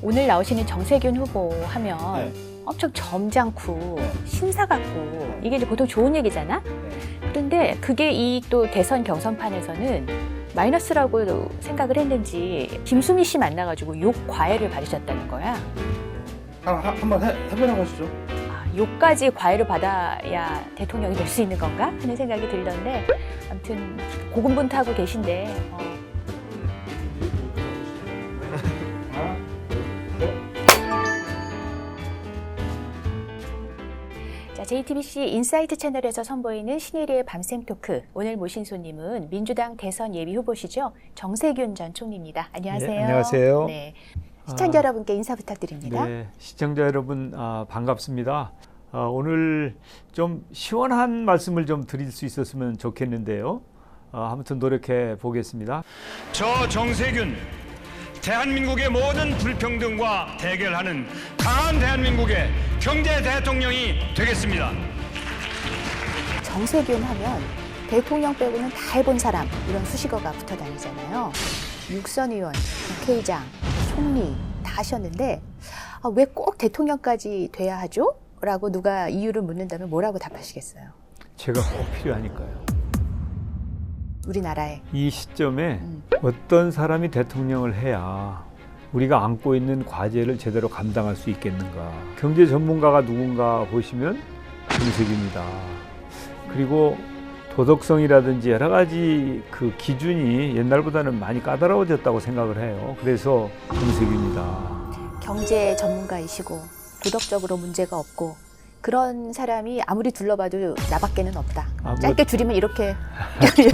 오늘 나오시는 정세균 후보 하면 네. 엄청 점잖고 네. 신사 같고 이게 이제 보통 좋은 얘기잖아. 네. 그런데 그게 이 또 대선 경선판에서는 마이너스라고 생각을 했는지 김수미 씨 만나가지고 욕 과외를 받으셨다는 거야. 한번 해보라고 하시죠. 아, 욕까지 과외를 받아야 대통령이 될 수 있는 건가 하는 생각이 들던데 아무튼 고군분투하고 계신데 자, JTBC 인사이트 채널에서 선보이는 신예리의 밤샘 토크. 오늘 모신 손님은 민주당 대선 예비 후보시죠. 정세균 전 총리입니다. 안녕하세요. 네, 안녕하세요. 네. 시청자 여러분께 인사 부탁드립니다. 네, 시청자 여러분 반갑습니다. 오늘 좀 시원한 말씀을 좀 드릴 수 있었으면 좋겠는데요. 아무튼 노력해 보겠습니다. 저 정세균, 대한민국의 모든 불평등과 대결하는 강한 대한민국의 경제 대통령이 되겠습니다. 정세균 하면 대통령 빼고는 다 해본 사람 이런 수식어가 붙어 다니잖아요. 육선 의원, 국회의장, 총리 다 하셨는데 왜 꼭 대통령까지 돼야 하죠? 라고 누가 이유를 묻는다면 뭐라고 답하시겠어요? 제가 꼭 필요하니까요. 우리나라에. 이 시점에 어떤 사람이 대통령을 해야 우리가 안고 있는 과제를 제대로 감당할 수 있겠는가. 경제 전문가가 누군가 보시면 정세균이다. 그리고 도덕성이라든지 여러 가지 그 기준이 옛날보다는 많이 까다로워졌다고 생각을 해요. 그래서 정세균이다. 경제 전문가이시고 도덕적으로 문제가 없고 그런 사람이 아무리 둘러봐도 나밖에는 없다. 짧게 줄이면 이렇게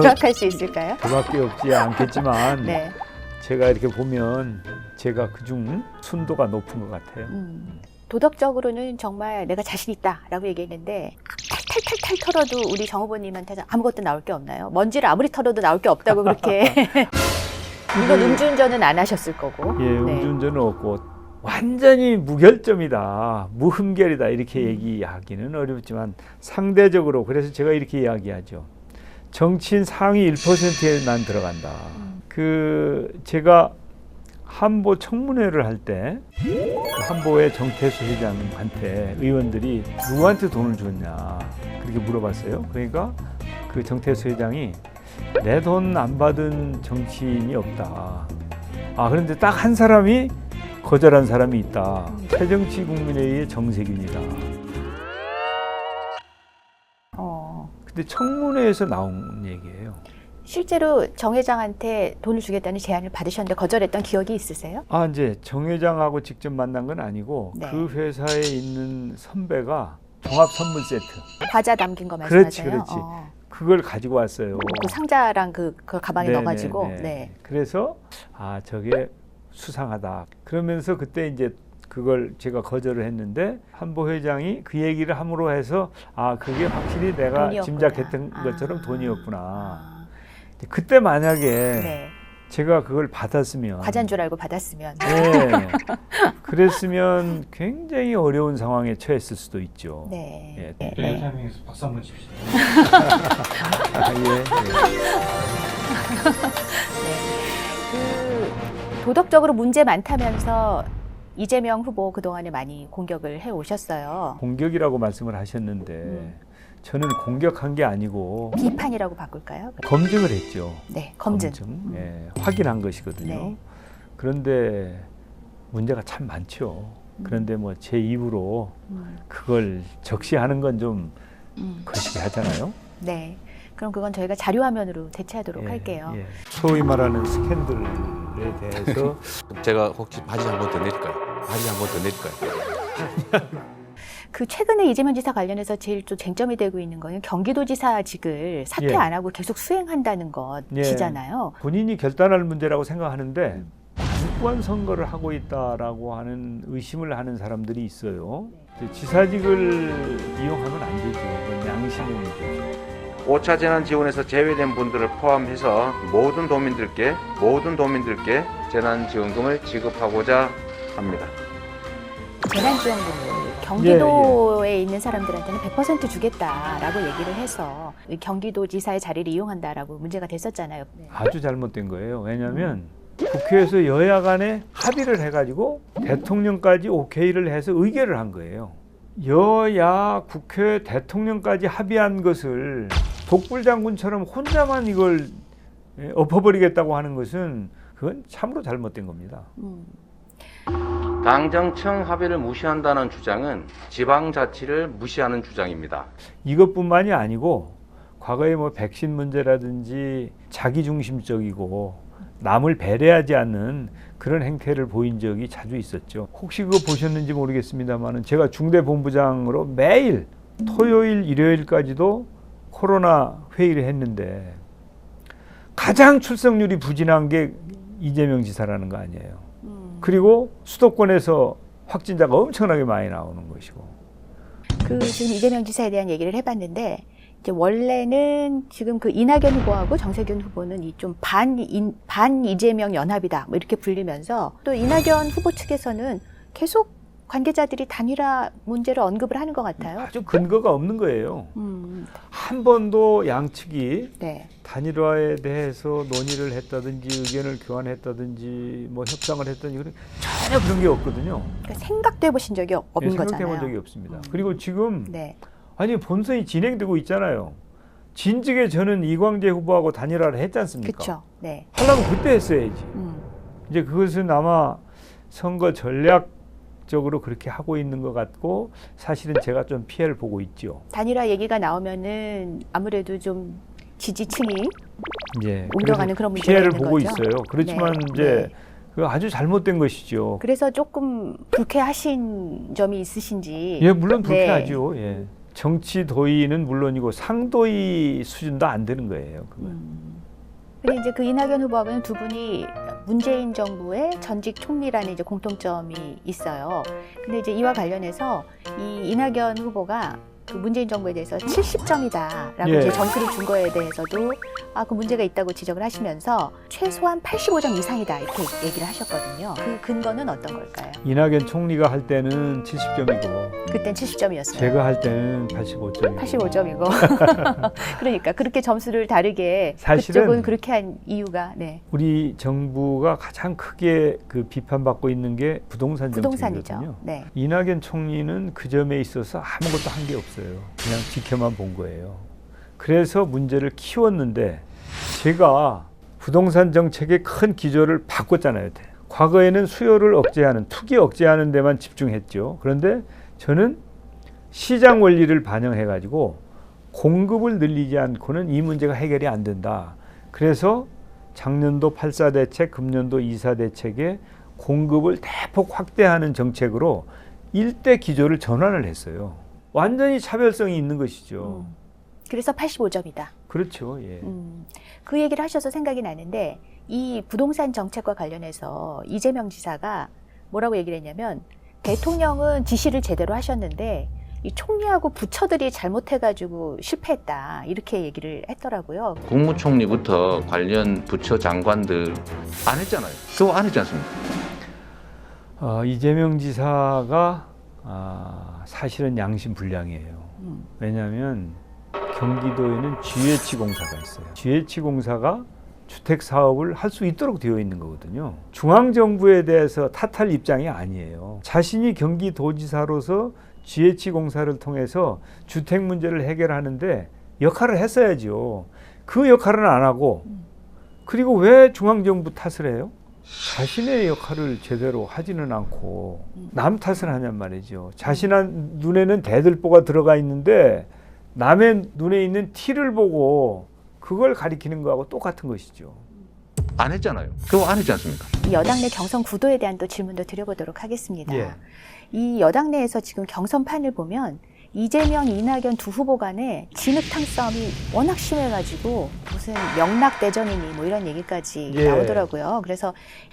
요약할 수 있을까요? 그밖에 없지 않겠지만 네. 제가 이렇게 보면 제가 그중 순도가 높은 것 같아요. 도덕적으로는 정말 내가 자신 있다라고 얘기했는데 탈탈탈탈 털어도 우리 정 후보님한테 아무것도 나올 게 없나요? 먼지를 아무리 털어도 나올 게 없다고 그렇게. 이건 음주운전은 안 하셨을 거고. 예, 음주운전은 없고 완전히 무결점이다, 무흠결이다 이렇게 얘기하기는 어렵지만 상대적으로 그래서 제가 이렇게 이야기하죠. 정치인 상위 1%에 난 들어간다. 제가 한보 청문회를 할 때 한보의 정태수 회장한테 의원들이 누구한테 돈을 줬냐 그렇게 물어봤어요. 그러니까 그 정태수 회장이 내 돈 안 받은 정치인이 없다. 그런데 딱 한 사람이 거절한 사람이 있다. 새정치국민회의의 정세균이다. 근데 청문회에서 나온 얘기예요. 실제로 정 회장한테 돈을 주겠다는 제안을 받으셨는데 거절했던 기억이 있으세요? 이제 정 회장하고 직접 만난 건 아니고 네. 그 회사에 있는 선배가 종합 선물 세트. 과자 담긴 거 말씀하세요? 그렇지. 그걸 가지고 왔어요. 그 상자랑 그걸 가방에 넣어가지고. 네. 그래서 저게 수상하다. 그러면서 그때 이제 그걸 제가 거절을 했는데 한보 회장이 그 얘기를 함으로 해서 그게 확실히 내가 돈이었구나. 짐작했던 것처럼 돈이었구나. 그때 만약에 네. 제가 그걸 받았으면 과자인 줄 알고 받았으면. 네. 그랬으면 굉장히 어려운 상황에 처했을 수도 있죠. 네. 예. 네. 타이밍에서 박수 한번 칩시다. 도덕적으로 문제 많다면서 이재명 후보 그동안에 많이 공격을 해 오셨어요. 공격이라고 말씀을 하셨는데 저는 공격한 게 아니고 비판이라고 바꿀까요? 검증을 했죠. 네, 검증. 예, 확인한 것이거든요. 네. 그런데 문제가 참 많죠. 그런데 뭐 제 입으로 그걸 적시하는 건 좀 거시기 하잖아요. 네. 그럼 그건 저희가 자료화면으로 대체하도록 예, 할게요. 예. 소위 말하는 스캔들에 대해서 제가 혹시 바지 한 번 더 내릴까요? 바지 한 번 더 내릴까요? 그 최근에 이재명 지사 관련해서 제일 좀 쟁점이 되고 있는 거는 경기도지사직을 사퇴 예. 안 하고 계속 수행한다는 것이잖아요. 본인이 결단할 문제라고 생각하는데 관권 선거를 하고 있다라고 하는 의심을 하는 사람들이 있어요. 지사직을 이용하면 안 되죠. 그건 양심의 문제죠. 5차 재난지원에서 제외된 분들을 포함해서 모든 도민들께 재난지원금을 지급하고자 합니다. 재난지원금을 경기도에 있는 사람들한테는 100% 주겠다라고 얘기를 해서 경기도지사의 자리를 이용한다라고 문제가 됐었잖아요. 아주 잘못된 거예요. 왜냐하면 국회에서 여야 간에 합의를 해가지고 대통령까지 오케이를 해서 의결을 한 거예요. 여야 국회 대통령까지 합의한 것을 독불장군처럼 혼자만 이걸 엎어버리겠다고 하는 것은 그건 참으로 잘못된 겁니다. 당정청 합의를 무시한다는 주장은 지방자치를 무시하는 주장입니다. 이것뿐만이 아니고 과거에 뭐 백신 문제라든지 자기중심적이고 남을 배려하지 않는 그런 행태를 보인 적이 자주 있었죠. 혹시 그거 보셨는지 모르겠습니다만 제가 중대본부장으로 매일 토요일 일요일까지도 코로나 회의를 했는데 가장 출석률이 부진한 게 이재명 지사라는 거 아니에요. 그리고 수도권에서 확진자가 엄청나게 많이 나오는 것이고. 지금 이재명 지사에 대한 얘기를 해봤는데 이제 원래는 지금 그 이낙연 후보하고 정세균 후보는 이 좀 반 이재명 연합이다 뭐 이렇게 불리면서 또 이낙연 후보 측에서는 계속 관계자들이 단일화 문제를 언급을 하는 것 같아요. 아주 근거가 없는 거예요. 한 번도 양측이 네. 단일화에 대해서 논의를 했다든지 의견을 교환했다든지 뭐 협상을 했다든지 전혀 그런 게 없거든요. 그러니까 생각도 해보신 적이 없는 거잖아요. 생각해 본 적이 없습니다. 그리고 지금 네. 아니 본선이 진행되고 있잖아요. 진즉에 저는 이광재 후보하고 단일화를 했지 않습니까? 그렇죠. 네. 하려면 그때 했어야지. 이제 그것은 아마 선거 전략적으로 그렇게 하고 있는 것 같고 사실은 제가 좀 피해를 보고 있죠. 단일화 얘기가 나오면은 아무래도 좀 지지층이 예, 옮겨가는 그런 문제가 피해를 있는 보고 거죠. 있어요. 그렇지만 네. 이제 네. 그 아주 잘못된 것이죠. 그래서 조금 불쾌하신 점이 있으신지. 예, 물론 네. 불쾌하죠. 예. 정치 도의는 물론이고 상도의 수준도 안 되는 거예요. 근데 이제 그 이낙연 후보하고는 두 분이 문재인 정부의 전직 총리라는 이제 공통점이 있어요. 근데 이제 이와 관련해서 이 이낙연 후보가 그 문재인 정부에 대해서 70점이다라고 예. 이제 점수를 준 거에 대해서도 그 문제가 있다고 지적을 하시면서 최소한 85점 이상이다 이렇게 얘기를 하셨거든요. 그 근거는 어떤 걸까요? 이낙연 총리가 할 때는 70점이고 그땐 70점이었어요. 제가 할 때는 85점이고 85점이고. 그러니까 그렇게 점수를 다르게 사실은 그쪽은 그렇게 한 이유가 네. 우리 정부가 가장 크게 그 비판받고 있는 게 부동산 부동산이죠. 정책이거든요. 네. 이낙연 총리는 그 점에 있어서 아무것도 한 게 없어요. 그냥 지켜만 본 거예요. 그래서 문제를 키웠는데 제가 부동산 정책의 큰 기조를 바꿨잖아요. 과거에는 수요를 억제하는, 투기 억제하는 데만 집중했죠. 그런데 저는 시장 원리를 반영해가지고 공급을 늘리지 않고는 이 문제가 해결이 안 된다. 그래서 작년도 8.4 대책, 금년도 2.4 대책에 공급을 대폭 확대하는 정책으로 일대 기조를 전환을 했어요. 완전히 차별성이 있는 것이죠. 그래서 85점이다. 그렇죠. 예. 그 얘기를 하셔서 생각이 나는데 이 부동산 정책과 관련해서 이재명 지사가 뭐라고 얘기를 했냐면 대통령은 지시를 제대로 하셨는데 이 총리하고 부처들이 잘못해가지고 실패했다 이렇게 얘기를 했더라고요. 국무총리부터 관련 부처 장관들 안 했잖아요. 그거 안 했지 않습니까? 이재명 지사가 사실은 양심불량이에요. 왜냐하면 경기도에는 GH공사가 있어요. GH공사가 주택 사업을 할 수 있도록 되어 있는 거거든요. 중앙정부에 대해서 탓할 입장이 아니에요. 자신이 경기도지사로서 GH공사를 통해서 주택 문제를 해결하는데 역할을 했어야죠. 그 역할은 안 하고 그리고 왜 중앙정부 탓을 해요? 자신의 역할을 제대로 하지는 않고 남 탓을 하냔 말이죠. 자신의 눈에는 대들보가 들어가 있는데 남의 눈에 있는 티를 보고 그걸 가리키는 거하고 똑같은 것이죠. 안 했잖아요. 그거 안 했지 않습니까? 이 여당 내 경선 구도에 대한 또 질문도 드려보도록 하겠습니다. 예. 이 여당 내에서 지금 경선판을 보면 이재명, 이낙연 두 후보 간에 진흙탕 싸움이 워낙 심해가지고 무슨 명락대전이니 뭐 이런 얘기까지 예. 나오더라고요. 그래서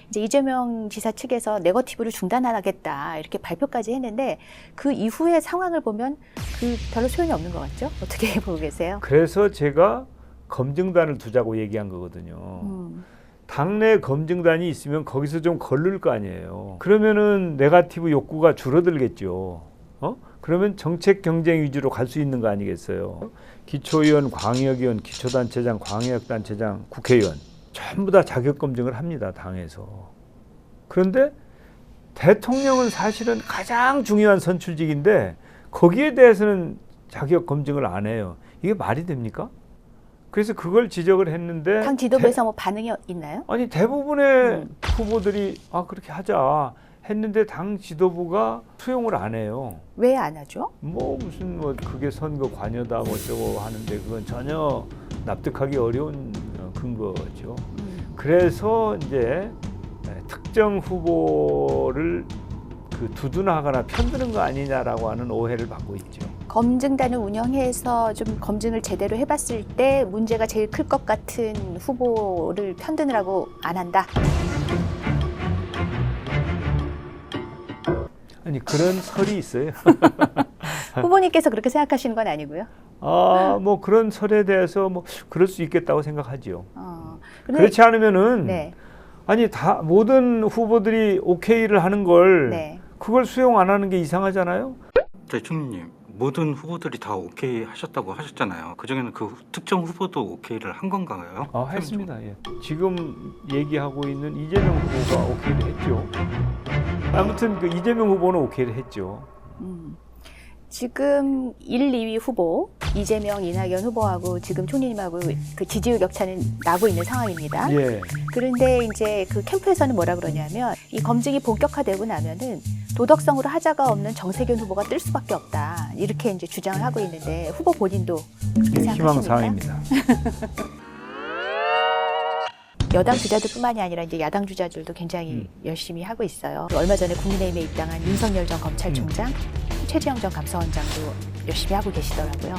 이제 이재명 지사 측에서 네거티브를 중단하겠다 이렇게 발표까지 했는데 그 이후의 상황을 보면 그 별로 소용이 없는 것 같죠? 어떻게 보고 계세요? 그래서 제가 검증단을 두자고 얘기한 거거든요. 당내 검증단이 있으면 거기서 좀 걸릴 거 아니에요. 그러면은 네거티브 욕구가 줄어들겠죠. 그러면 정책 경쟁 위주로 갈 수 있는 거 아니겠어요? 기초의원, 광역의원, 기초단체장, 광역단체장, 국회의원 전부 다 자격 검증을 합니다. 당에서. 그런데 대통령은 사실은 가장 중요한 선출직인데 거기에 대해서는 자격 검증을 안 해요. 이게 말이 됩니까? 그래서 그걸 지적을 했는데 당 지도부에서 뭐 반응이 있나요? 아니 대부분의 후보들이 그렇게 하자 했는데 당 지도부가 수용을 안 해요. 왜 안 하죠? 뭐 무슨 뭐 그게 선거 관여다 뭐 어쩌고 하는데 그건 전혀 납득하기 어려운 근거죠. 그래서 이제 특정 후보를 두둔하거나 편드는 거 아니냐라고 하는 오해를 받고 있죠. 검증단을 운영해서 좀 검증을 제대로 해봤을 때 문제가 제일 클 것 같은 후보를 편드느라고 안 한다. 아니 그런 설이 있어요. 후보님께서 그렇게 생각하시는 건 아니고요. 뭐 그런 설에 대해서 뭐 그럴 수 있겠다고 생각하지요. 근데- 그렇지 않으면은 네. 아니 다 모든 후보들이 오케이를 하는 걸 네. 그걸 수용 안 하는 게 이상하잖아요. 대통령님, 모든 후보들이 다 오케이 하셨다고 하셨잖아요. 그중에는 그 특정 후보도 오케이를 한 건가요? 했습니다. 예. 지금 얘기하고 있는 이재명 후보가 오케이를 했죠. 아무튼 그 이재명 후보는 오케이를 했죠. 지금 1, 2위 후보 이재명, 이낙연 후보하고 지금 총리님하고 그 지지율 격차는 나고 있는 상황입니다. 예. 그런데 이제 그 캠프에서는 뭐라 그러냐면 이 검증이 본격화되고 나면은 도덕성으로 하자가 없는 정세균 후보가 뜰 수밖에 없다. 이렇게 이제 주장을 하고 있는데 후보 본인도 그렇게 희망 생각하십니까? 사항입니다. 여당 주자들뿐만이 아니라 이제 야당 주자들도 굉장히 열심히 하고 있어요. 얼마 전에 국민의힘에 입당한 윤석열 전 검찰총장, 최재형 전 감사원장도 열심히 하고 계시더라고요.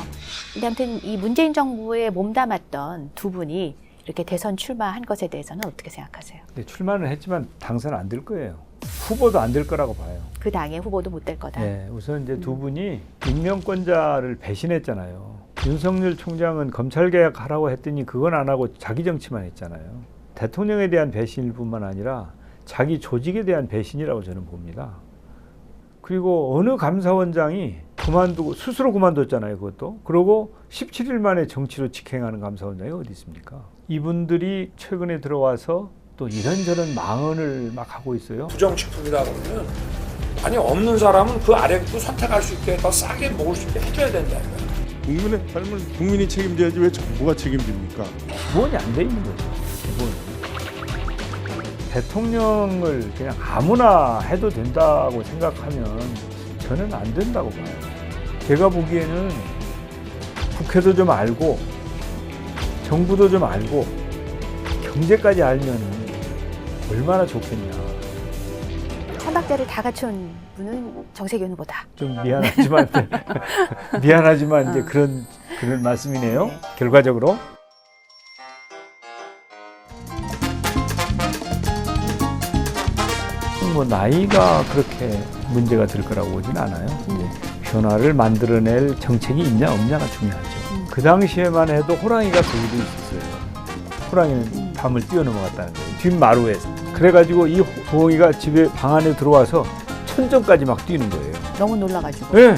근데 아무튼 이 문재인 정부에 몸담았던 두 분이 이렇게 대선 출마한 것에 대해서는 어떻게 생각하세요? 네, 출마는 했지만 당선 안 될 거예요. 후보도 안 될 거라고 봐요. 그 당의 후보도 못 될 거다. 네, 우선 이제 두 분이 임명권자를 배신했잖아요. 윤석열 총장은 검찰 개혁하라고 했더니 그건 안 하고 자기 정치만 했잖아요. 대통령에 대한 배신일 뿐만 아니라 자기 조직에 대한 배신이라고 저는 봅니다. 그리고 어느 감사원장이 그만두고 스스로 그만뒀잖아요. 그것도. 그리고 17일 만에 정치로 직행하는 감사원장이 어디 있습니까? 이분들이 최근에 들어와서 또 이런저런 망언을 막 하고 있어요. 부정식품이다 그러면 아니 없는 사람은 그 아래도 선택할 수 있게 더 싸게 먹을 수 있게 해줘야 된다 이거야. 국민의 삶을 국민이 책임져야지 왜 정부가 책임집니까? 기본이 안 돼 있는 거죠. 기본. 대통령을 그냥 아무나 해도 된다고 생각하면 저는 안 된다고 봐요. 제가 보기에는 국회도 좀 알고 정부도 좀 알고 경제까지 알면 얼마나 좋겠냐. 삼박자를 다 갖춘 분은 정세균 후보다. 좀 미안하지만 미안하지만 이제 그런 말씀이네요. 네. 결과적으로. 뭐 나이가 그렇게 문제가 될 거라고 보진 않아요. 이제 변화를 만들어낼 정책이 있냐 없냐가 중요하죠. 그 당시에만 해도 호랑이가 거기도 있었어요. 호랑이는 밤을 뛰어넘어갔다는 거예요. 뒷마루에서. 그래가지고 이 호랑이가 집에 방 안에 들어와서 천정까지 막 뛰는 거예요. 너무 놀라가지고. 네,